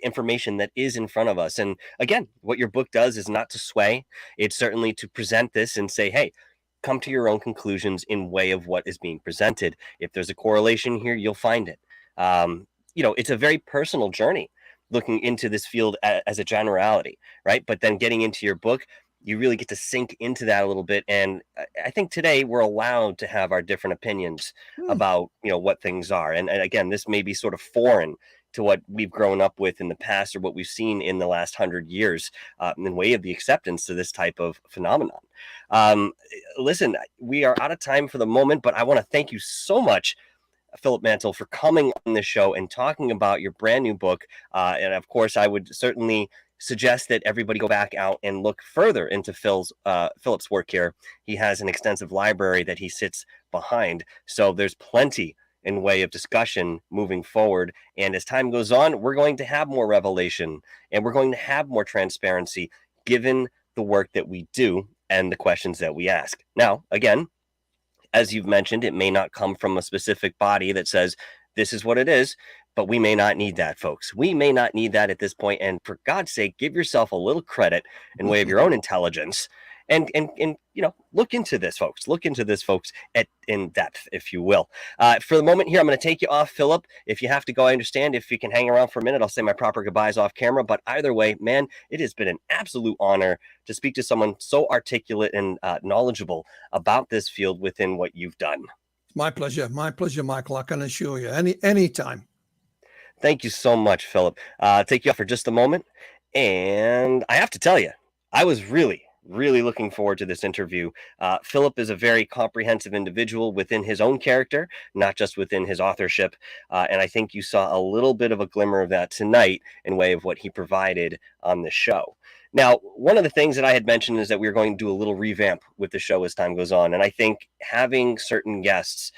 information that is in front of us. And again, what your book does is not to sway. It's certainly to present this and say, hey, come to your own conclusions in way of what is being presented. If there's a correlation here, you'll find it. It's a very personal journey looking into this field as a generality, right? But then getting into your book, you really get to sink into that a little bit. And I think today we're allowed to have our different opinions about, what things are. And again, this may be sort of foreign to what we've grown up with in the past or what we've seen in the last 100 years in way of the acceptance to this type of phenomenon. Listen, we are out of time for the moment, but I want to thank you so much, Philip Mantle, for coming on this show and talking about your brand new book. And of course, I would certainly suggest that everybody go back out and look further into Philip's work here. He has an extensive library that he sits behind. So there's plenty in way of discussion moving forward. And as time goes on, we're going to have more revelation and we're going to have more transparency given the work that we do and the questions that we ask. Now, again, as you've mentioned, it may not come from a specific body that says this is what it is, but we may not need that, folks. We may not need that at this point. And for God's sake, give yourself a little credit in way of your own intelligence and look into this, folks. Look into this, folks, in depth, if you will. For the moment here, I'm going to take you off, Philip. If you have to go, I understand. If you can hang around for a minute, I'll say my proper goodbyes off camera. But either way, man, it has been an absolute honor to speak to someone so articulate and knowledgeable about this field within what you've done. My pleasure, Michael. I can assure you, anytime. Thank you so much, Philip. Take you off for just a moment. And I have to tell you, I was really looking forward to this interview. Philip is a very comprehensive individual within his own character, not just within his authorship. And I think you saw a little bit of a glimmer of that tonight in way of what he provided on the show. Now, one of the things that I had mentioned is that we were going to do a little revamp with the show as time goes on. And I think having certain guests,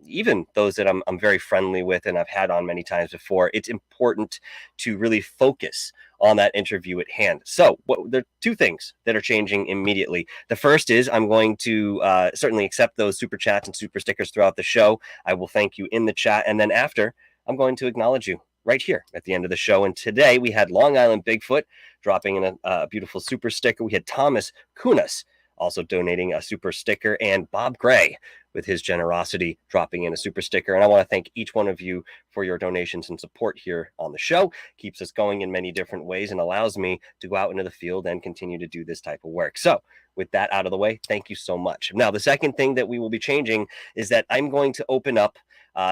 even those that I'm very friendly with and I've had on many times before, it's important to really focus on that interview at hand. So there are two things that are changing immediately. The first is I'm going to certainly accept those super chats and super stickers throughout the show. I will thank you in the chat. And then after, I'm going to acknowledge you right here at the end of the show. And today we had Long Island Bigfoot dropping in a beautiful super sticker. We had Thomas Kunas also donating a super sticker, and Bob Gray with his generosity dropping in a super sticker. And I want to thank each one of you for your donations and support here on the show. Keeps us going in many different ways and allows me to go out into the field and continue to do this type of work. So with that out of the way, thank you so much. Now, the second thing that we will be changing is that I'm going to open up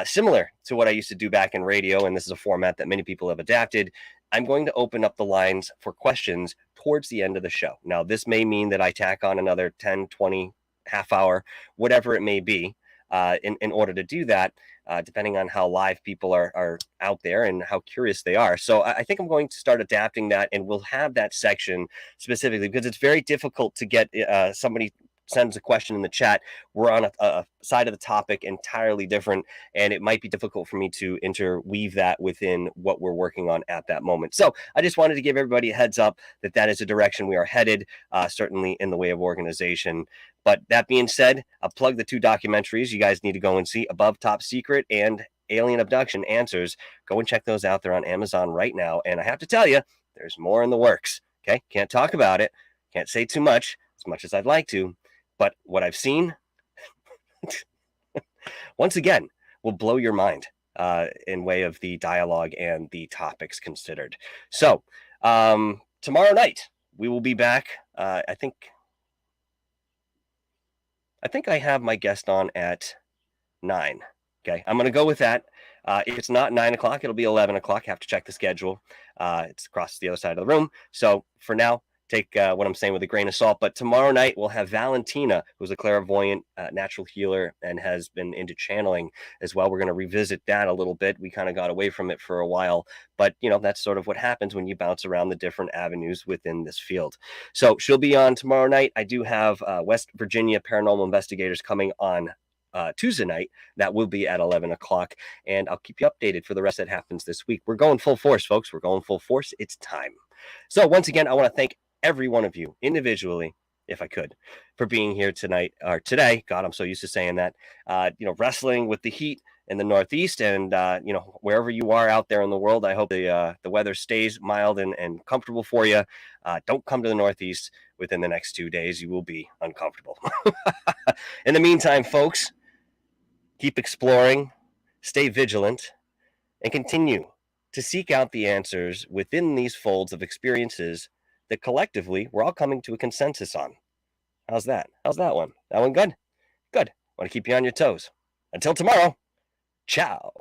similar to what I used to do back in radio, and this is a format that many people have adapted. I'm going to open up the lines for questions towards the end of the show. Now, this may mean that I tack on another 10, 20, half hour, whatever it may be, in order to do that, depending on how live people are out there and how curious they are. So I think I'm going to start adapting that, and we'll have that section specifically because it's very difficult to get somebody sends a question in the chat. We're on a side of the topic entirely different, and it might be difficult for me to interweave that within what we're working on at that moment. So I just wanted to give everybody a heads up that that is a direction we are headed, certainly in the way of organization. But that being said, I'll plug the two documentaries you guys need to go and see, Above Top Secret and Alien Abduction Answers. Go and check those out. They're on Amazon right now. And I have to tell you, there's more in the works. Okay, can't talk about it. Can't say too much as I'd like to. But what I've seen, once again, will blow your mind in way of the dialogue and the topics considered. So tomorrow night, we will be back. I think I have my guest on at 9. Okay, I'm going to go with that. If it's not 9 o'clock, it'll be 11 o'clock. Have to check the schedule. It's across the other side of the room. So for now, take what I'm saying with a grain of salt. But tomorrow night, we'll have Valentina, who's a clairvoyant natural healer and has been into channeling as well. We're going to revisit that a little bit. We kind of got away from it for a while. But, you know, that's sort of what happens when you bounce around the different avenues within this field. So she'll be on tomorrow night. I do have West Virginia paranormal investigators coming on Tuesday night. That will be at 11 o'clock, and I'll keep you updated for the rest that happens this week. We're going full force, folks. We're going full force. It's time. So once again, I want to thank every one of you individually, if I could, for being here tonight or today. God, I'm so used to saying that. You know, wrestling with the heat in the Northeast, and you know, wherever you are out there in the world, I hope the weather stays mild and comfortable for you. Don't come to the Northeast within the next 2 days. You will be uncomfortable. In the meantime, folks, keep exploring, stay vigilant, and continue to seek out the answers within these folds of experiences that collectively we're all coming to a consensus on. How's that? How's that one? That one good? Good. Want to keep you on your toes. Until tomorrow, ciao.